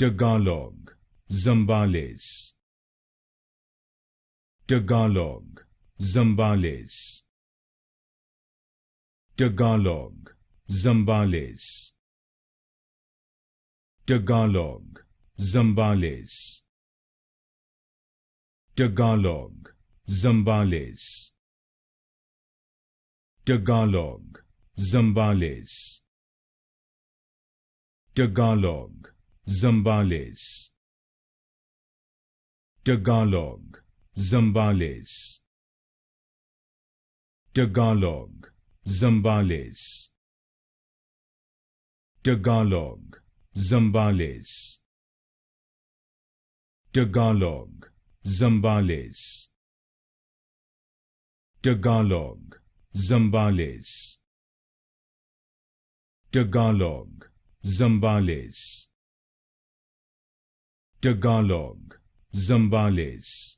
Tagalog, Zambales. Tagalog, Zambales. Tagalog, Zambales. Tagalog, Zambales. Tagalog, Zambales. Tagalog, Zambales. Tagalog, Zambales. Tagalog, Zambales. Tagalog, Zambales. Tagalog, Zambales. Tagalog, Zambales. Tagalog, Zambales. Tagalog, Zambales. Tagalog, Zambales.